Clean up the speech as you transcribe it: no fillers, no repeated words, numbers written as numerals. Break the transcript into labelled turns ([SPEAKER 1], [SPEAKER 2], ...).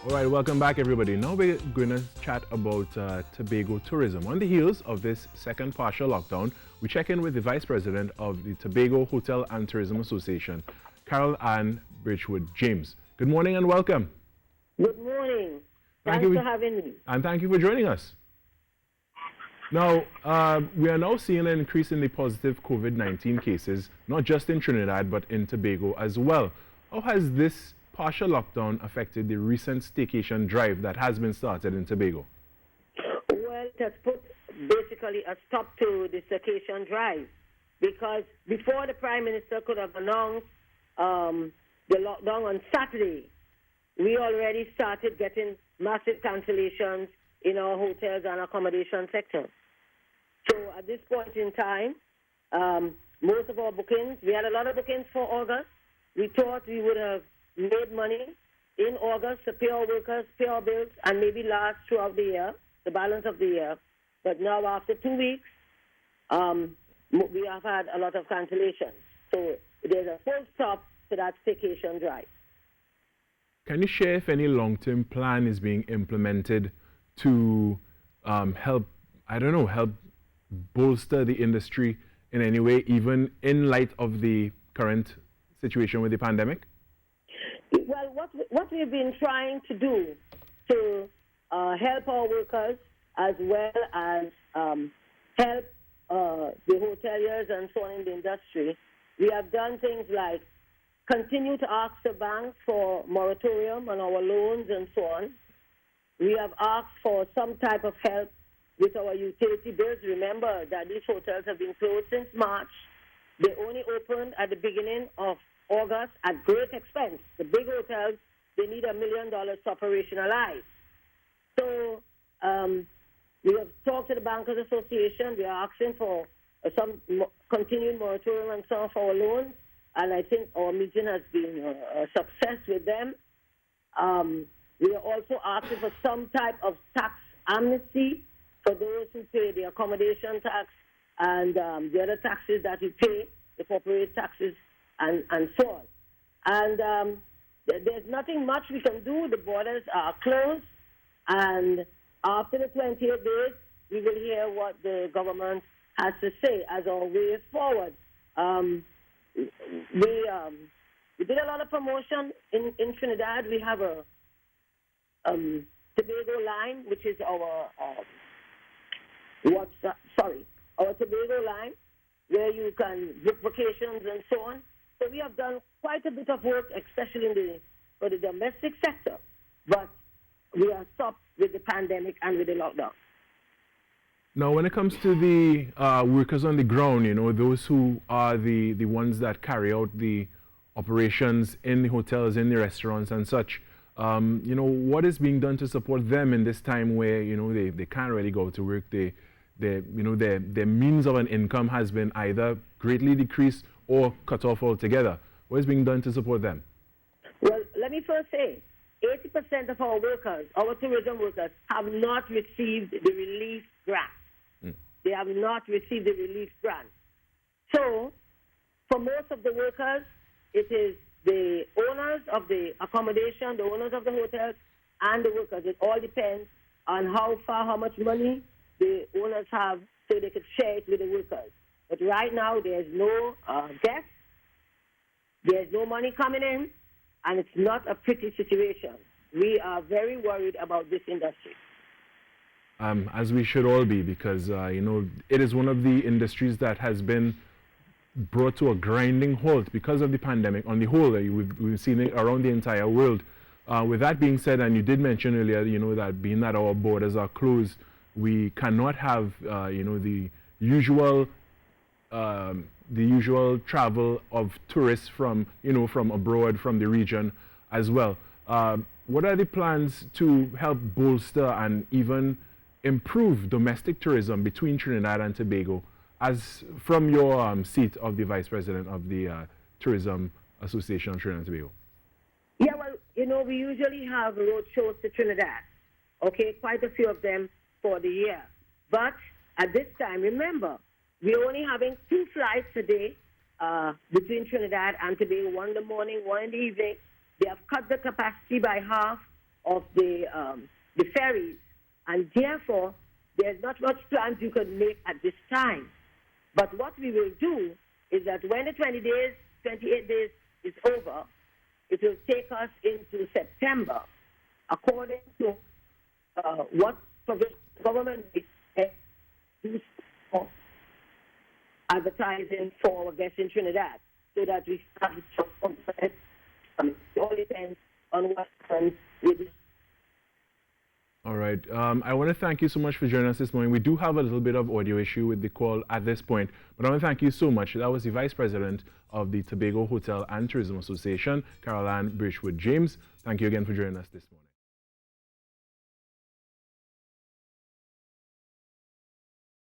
[SPEAKER 1] All right, welcome back, everybody. Now we're going to chat about Tobago tourism. On the heels of this second partial lockdown, we check in with the Vice President of the Tobago Hotel and Tourism Association, Carol Ann Birchwood James. Good morning and welcome.
[SPEAKER 2] Good morning. Thanks for having me.
[SPEAKER 1] And thank you for joining us. Now, we are now seeing an increase in the positive COVID-19 cases, not just in Trinidad, but in Tobago as well. How has this partial lockdown affected the recent staycation drive that has been started in Tobago?
[SPEAKER 2] Well, it has put basically a stop to the staycation drive, because before the Prime Minister could have announced the lockdown on Saturday, we already started getting massive cancellations in our hotels and accommodation sector. So at this point in time, most of our bookings, we had a lot of bookings for August. We thought we would have made money in August to pay our workers, pay our bills, and maybe last throughout the year, the balance of the year. But now after 2 weeks, we have had a lot of cancellations. So there's a full stop to that staycation drive.
[SPEAKER 1] Can you share if any long-term plan is being implemented to help bolster the industry in any way, even in light of the current situation with the pandemic?
[SPEAKER 2] Well, what we've been trying to do to help our workers as well as help the hoteliers and so on in the industry, we have done things like continue to ask the banks for moratorium on our loans and so on. We have asked for some type of help with our utility bills. Remember that these hotels have been closed since March. They only opened at the beginning of August at great expense. The big hotels, they need $1 million to operationalize. So we have talked to the Bankers Association. We are asking for some continued moratorium on some of our loans, and I think our meeting has been a success with them. We are also asking for some type of tax amnesty for those who pay the accommodation tax and the other taxes that we pay, the corporate taxes, and so on. And there's nothing much we can do. The borders are closed, and after the 28 days, we will hear what the government has to say as our way forward. We did a lot of promotion in Trinidad. We have a Tobago line, which is our our Tobago line, where you can book vacations and so on. So we have done quite a bit of work, especially for the domestic sector, but we are stopped with the pandemic and with the lockdown.
[SPEAKER 1] Now, when it comes to the workers on the ground, those who are the ones that carry out the operations in the hotels, in the restaurants and such, what is being done to support them in this time where, they can't really go to work, their means of an income has been either greatly decreased or cut off altogether? What is being done to support them?
[SPEAKER 2] Well, let me first say, 80% of our workers, our tourism workers, have not received the relief grant. They have not received the relief grant. So, for most of the workers, it is the owners of the accommodation, the owners of the hotels, and the workers. It all depends on how much money the owners have so they could share it with the workers. But right now, there's no guests, there's no money coming in, and it's not a pretty situation. We are very worried about this industry.
[SPEAKER 1] As we should all be, because, it is one of the industries that has been brought to a grinding halt because of the pandemic. On the whole, we've seen it around the entire world. With that being said, and you did mention earlier, that being that our borders are closed, we cannot have, the usual travel of tourists from abroad, from the region as well. What are the plans to help bolster and even improve domestic tourism between Trinidad and Tobago, as from your seat of the Vice President of the Tourism Association of Trinidad and Tobago?
[SPEAKER 2] Yeah, well, we usually have road shows to Trinidad, okay, quite a few of them for the year. But at this time, remember, we're only having 2 flights a day between Trinidad and Tobago, one in the morning, one in the evening. They have cut the capacity by half of the ferries, and therefore there's not much plans you can make at this time. But what we will do is that when the 28 days is over, it will take us into September, according to what the government is advertising for guests in Trinidad, so that we have some. It all depends on what happens with this.
[SPEAKER 1] All right. I want to thank you so much for joining us this morning. We do have a little bit of audio issue with the call at this point, but I want to thank you so much. That was the Vice President of the Tobago Hotel and Tourism Association, Caroline Birchwood James. Thank you again for joining us this morning.